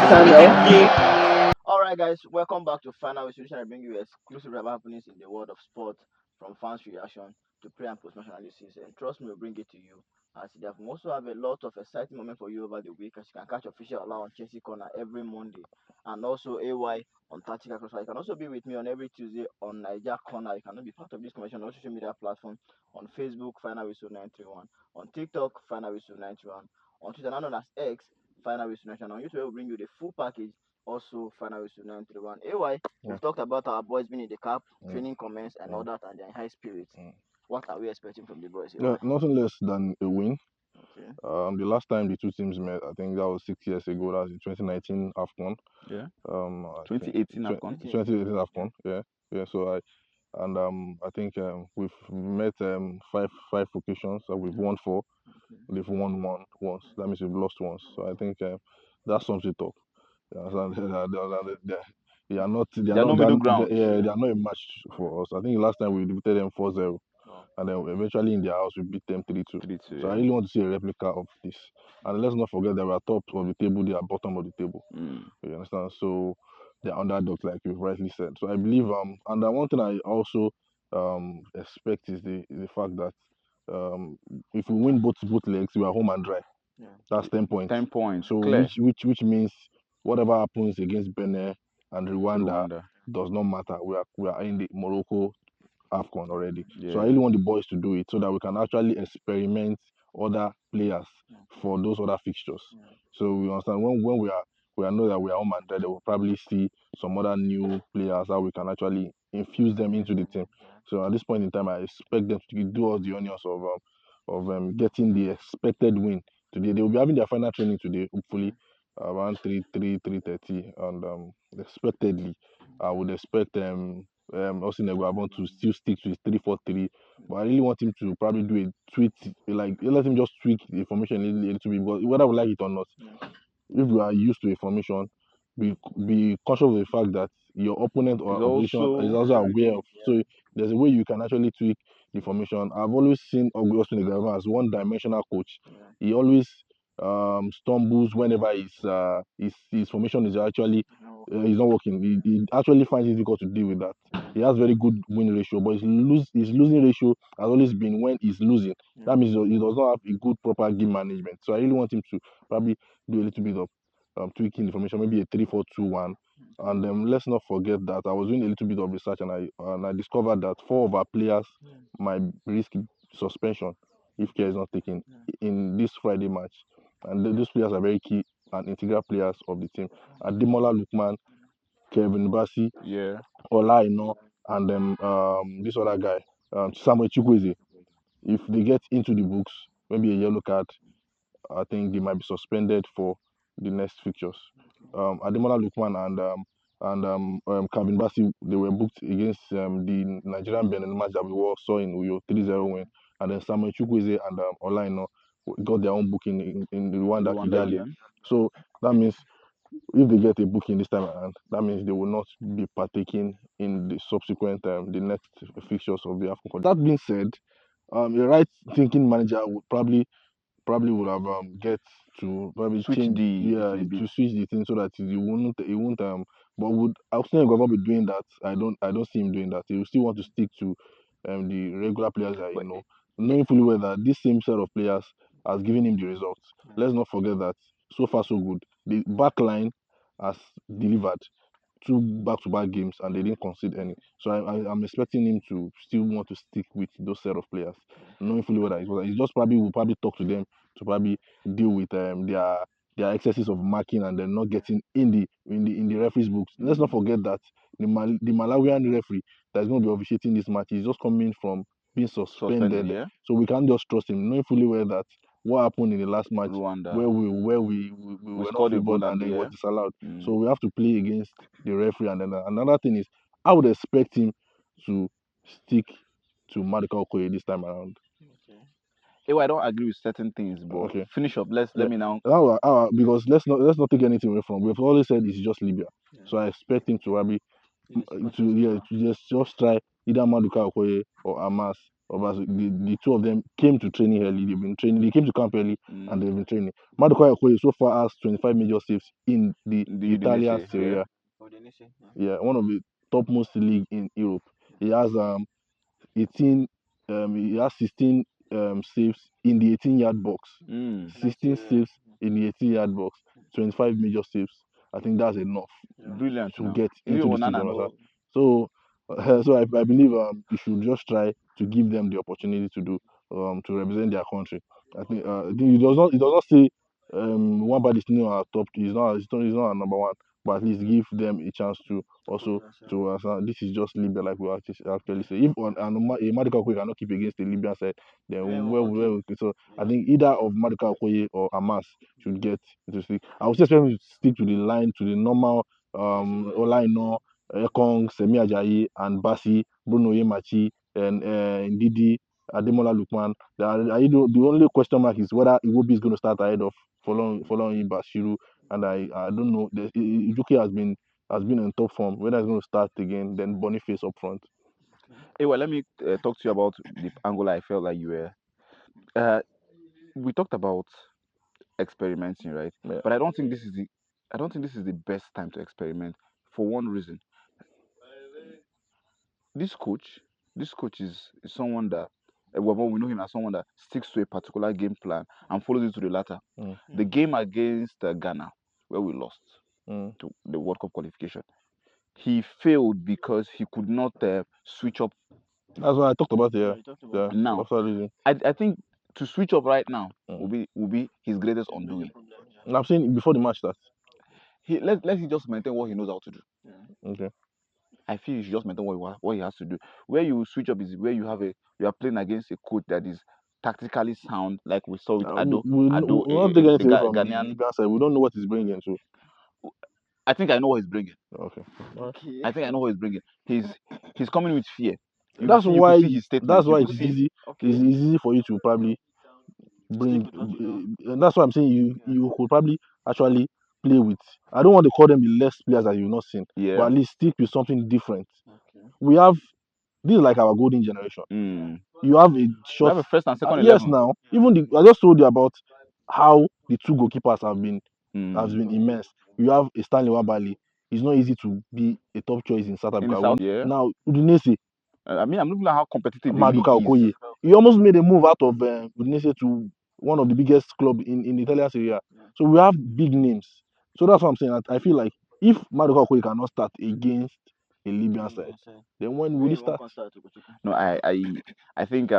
channel. Alright, guys, welcome back to Final Solution. I bring you exclusive rap happenings in the world of sport, from fans' reaction to pre and post match analysis. And trust me, we'll bring it to you. As they have also have a lot of exciting moments for you over the week, as you can catch official allow on Chelsea Corner every Monday, and also AY on Tactical Crossfire. You can also be with me on every Tuesday on Niger Corner. You cannot be part of this conversation on social media platform on Facebook, Final Whistle 931, on TikTok, Final Whistle 931, on Twitter, now known as X, Final Whistle 931. On YouTube, we'll bring you the full package, also final with 931. AY, Yeah. we've talked about our boys being in the cap, Mm. training comments, and all that, and they're in high spirits. What are we expecting from the boys? No, nothing less than a win. Okay. The last time the two teams met, I think that was 6 years ago. That was in 2019 AFCON. Yeah. I think 2018 AFCON. 2018 AFCON. Yeah. So I think we've met five occasions. We've won four. They've won one once. That means we've lost once. So I think that sums it up. You understand? They are not. They are not middle ground. They are not a match for us. I think last time we defeated them 4-0. And then eventually in their house we beat them 3-2. 3-2. So I really want to see a replica of this. And let's not forget that we are top of the table, they are bottom of the table. You understand? So they're underdogs, like you've rightly said. So I believe and one thing I also expect is the fact that if we win both legs, we are home and dry. Yeah. That's 10 points. 10 points. So Clear. which means whatever happens against Benin and Rwanda does not matter. We are in the Morocco AFCON already. Yeah. So I really want the boys to do it so that we can actually experiment other players for those other fixtures. So we understand when we know that we are home and dry, they will probably see some other new players how we can actually infuse them into the team. So at this point in time, I expect them to do all the onions of getting the expected win today. They will be having their final training today, hopefully around 3:30, and expectedly, I would expect Austin Eguavon to still stick to his 3-4-3, but I really want him to probably do a tweak, like let him just tweak the formation a little bit, but whether we like it or not, if you are used to a formation, be conscious of the fact that your opponent or opposition is also aware of. So there's a way you can actually tweak the formation. I've always seen Austin Eguavon as one-dimensional coach. He always stumbles whenever his formation is actually he's not working. He actually finds it difficult to deal with that. He has very good win ratio, but his losing ratio has always been when he's losing. That means he does not have a good proper game management. So I really want him to probably do a little bit of tweaking the formation, maybe a 3-4-2-1. And let's not forget that I was doing a little bit of research and I discovered that 4 of our players might risk suspension if care is not taken in this Friday match. And these players are very key and integral players of the team. Ademola Lookman, Kevin Bassi, Ola Ino, and this other guy, Samuel Chukwueze. If they get into the books, maybe a yellow card, I think they might be suspended for the next fixtures. Ademola Lookman and Kevin Bassi, they were booked against the Nigerian Benin match that we all saw in Uyo, 3-0 win. And then Samuel Chukwueze and Ola Ino got their own booking in Rwanda, Kigali. So that means if they get a booking this time around, that means they will not be partaking in the subsequent the next fixtures of the AFCON. That being said, a right thinking manager would probably would have get to probably switch change to switch the thing so that he won't but would Austin Eguavon be doing that? I don't see him doing that. He will still want to stick to the regular players that knowing fully well that this same set of players has given him the results. Let's not forget that so far so good. The back line has delivered 2 back-to-back games and they didn't concede any. So I'm expecting him to still want to stick with those set of players, knowing fully well that it's just probably will probably talk to them to probably deal with their excesses of marking and then not getting in the referee's books. Let's not forget that the Malawian referee that is going to be officiating this match is just coming from being suspended. So we can't just trust him, knowing fully well that what happened in the last match Rwanda, where we were not favored and then were disallowed. So we have to play against the referee. And then another thing is I would expect him to stick to Maduka Okoye this time around. I don't agree with certain things, but finish up. Let me now. Because let's not take anything away from. We've always said it's just Libya, so I expect him to just try either Maduka Okoye or Amas the two of them came to training early. They've been training. They came to camp early and they've been training. Mm. Maduka Okoye so far has 25 major saves in the The Italian Udinese, Serie A. Udinese, Yeah, one of the topmost league in Europe. He has 18 he has 16 saves in the 18-yard box. Mm. 16 saves in the 18-yard box, 25 major saves. I think that's enough Brilliant to now. get Even into this team. Onana, You understand? no. So, so I believe you should just try to give them the opportunity to do to represent their country. I think it does not say one body is new at top. He's not a number one, but at least give them a chance to also to this is just Libya, like we actually say. If a Madika Okoye cannot keep against the Libyan side, then so I think either of Madika Okoye or Amas should get to stick. I would say expect him to stick to the line, to the normal Olaino, Ekong, Semi Ajayi, and Basi, Bruno Yemachi, and Ndidi, Ademola Lookman. The only question mark is whether Iwobi is going to start ahead of following Bashiru, and I don't know. Ijuki has been in top form. Whether he's going to start again, then Boniface up front. Hey, well, let me talk to you about the angle I felt like you were. We talked about experimenting, right? Yeah. But I don't think this is the best time to experiment for one reason. This coach, this coach is someone that well, we know him as someone that sticks to a particular game plan and follows it to the latter. Mm, The game against Ghana, where we lost mm. to the World Cup qualification, he failed because he could not switch up. That's what I talked about here. you talked about Yeah, it. Now, that's the reason. I think to switch up right now Mm. will be his greatest Major undoing. problem. And I'm saying before the match starts. Let him just maintain what he knows how to do. Okay. I feel he should just maintain what he has to do. Where you switch up is where you are playing against a coach that is tactically sound, like we saw with We Ado. we Ado, we not take the anything away from the Ghanaian. Libyan side. We don't know what he's bringing. So I think I know what he's bringing. okay. Okay. I think I know what he's bringing. He's coming with fear. That's You could why see his statements. You it's could see. easy. Okay. It's easy for you to probably Stick bring. with what you know. And that's why I'm saying you could probably actually play with. I don't want to call them the less players that you've not seen, but Yeah. at least stick with something different. Okay. We have this is like our golden generation. Mm. You have a We short. have a first and second Yes, 11. now even I just told you about how the two goalkeepers has Mm. been immense. You have a Stanley Wabali. It's not easy to be a top choice in South In the Africa. south, yeah. Now Udinese, I mean, I'm looking at how competitive the league Maduka is. Okoye, he almost made a move out of Udinese to one of the biggest club in Italian Serie A. So we have big names. So that's what I'm saying. I feel like if Maduka Okoye cannot start against a Libyan side, then when will he start? No, I think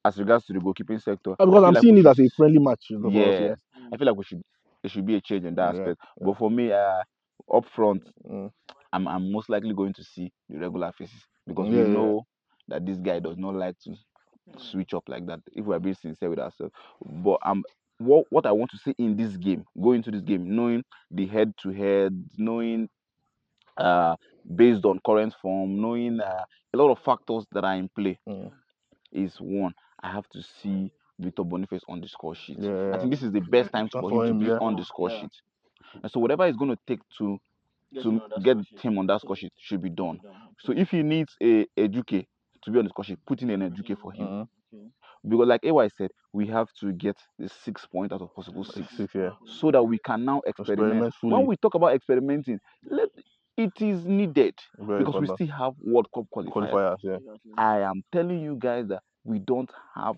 as regards to the goalkeeping sector, I Because feel I'm like we seeing it should. as a friendly match for us. Yeah, Yeah. I feel like we should. There should be a change in that Yeah. aspect. But for me, up front, Mm. I'm most likely going to see the regular faces because we Yeah. Yeah. know that this guy does not like to switch up like that. If we are being sincere with ourselves, but what I want to see in this game, go into this game, knowing the head to head, knowing uh based on current form, knowing a lot of factors that are in play, Mm. is one. I have to see Victor Boniface on the score sheet. Yeah. I Yeah. think this is the best time That's for him for to him. be Yeah. on the score sheet. And so whatever it's going to take to get him on that score sheet should be done. So if he needs a Juke to be on the score sheet, put in an Juke for him. Mm. Because like AY said, we have to get the 6 points out of possible 6 6. Yeah. so that we can now experiment. Experiment When fully. we talk about experimenting, it is needed Very because we important. still have World Cup qualifiers. Qualifiers. Yeah. I am telling you guys that we don't have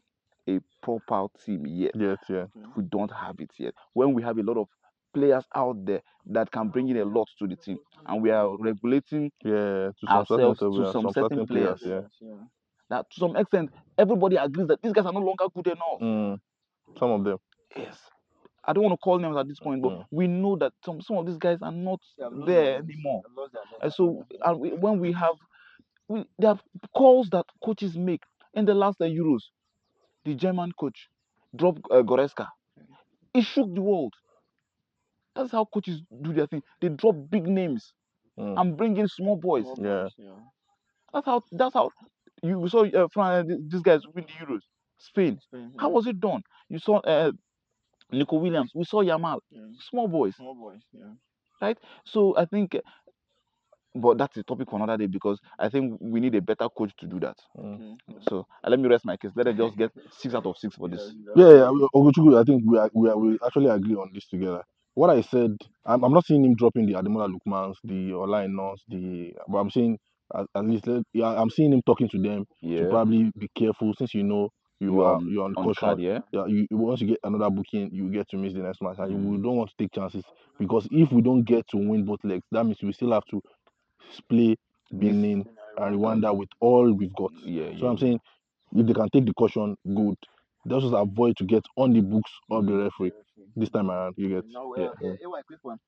a proper team yet. Yes. Yeah. We don't have it yet. When we have a lot of players out there that can bring in a lot to the team, and we are regulating Yeah. To some certain ourselves extent, we to have some some certain certain players, players. Yeah. that to some extent everybody agrees that these guys are no longer good enough. Mm. Some of them. Yes. I don't want to call names at this point, but Mm. we know that some of these guys are not there anymore. And so when we have there are calls that coaches make in the last Euros. The German coach dropped Goretzka. It shook the world. That's how coaches do their thing. They drop big names Mm. and bring in small boys. Yeah. That's how you saw these guys win the Euros. Spain. How was it done? You saw Nico Williams. We saw Yamal. Small boys, right? So I think but that's a topic for another day because I think we need a better coach to do that. Mm. So let me rest my case. Let us just get 6 out of 6 for this. Yeah, Ogochukwu, I think we actually agree on this together. What I said, I'm not seeing him dropping the Ademola Lookmans, the Olainos, but I'm saying at least I'm seeing him talking to them to Yeah, probably be careful since you know you are you're on on caution. card. Yeah, Yeah, once you get another booking, you get to miss the next match, and we Mm. don't want to take chances because if we don't get to win both legs, that means we still have to play this. Benin and Rwanda with all we've got. Yeah, So yeah, I'm saying if they can take the caution, good. They just avoid to get on the books of the Mm. referee this time around. You get Now, Yeah. a quick one.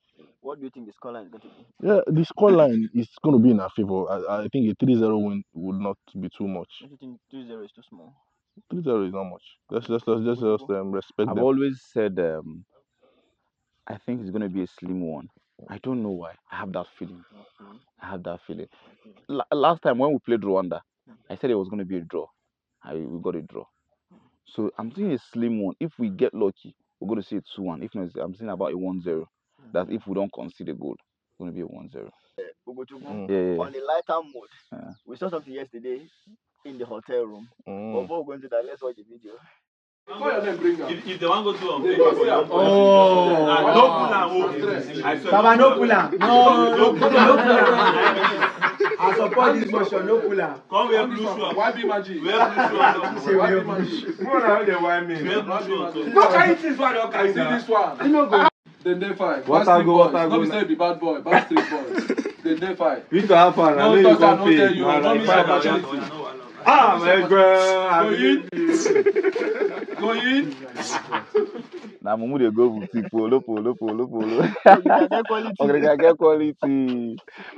What do you think the scoreline is going to be? yeah. The scoreline is going to be in our favor. I think a 3-0 win would not be too much. Don't you think 2-0 is too small? 3-0 is not much. Let's respect I've them. always said I think it's gonna be a slim one. I don't know why. I have that feeling. Okay. I have that feeling. Last time when we played Rwanda, I said it was gonna be a draw. We got a draw. So I'm thinking a slim one. If we get lucky, we're gonna see a 2-1. If not, I'm thinking about a 1-0. That if we don't concede a goal, it's gonna be a 1-0. Ogochukwu, Mm, Yeah, yeah, on a lighter mood, yeah. we saw something yesterday in the hotel room. But mm. before we go into that, let's watch the video. If they want go to Baba, no pull am. No pull am. I support this motion, no pull am. Come wear blue shoe. Why be magic? Wear blue shoe on top. Why be magic? Wear blue shoe on top. No carry this one, don't carry this one. You know go. Then they fight. Bad street boys. No be say be bad boy. Bad street boys. Then they fight. Victor Alpha, No talk and no tell you. No miss opportunity. Ah, my girl. Go in. Go in. Now Mumu they go boutique polo. You can get quality. Okay, can get quality.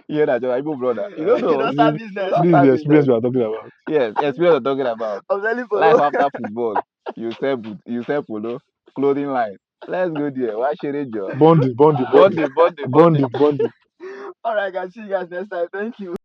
Yeah, that your Igbo brother. You don't You know. don't start business. This is the experience we are talking about. Yes, experience we're talking about. I'm selling Life polo. after football. You sell polo, clothing line. Let's go there. Why share job? Bondi. Bonding. All right, guys. See you guys next time. Thank you.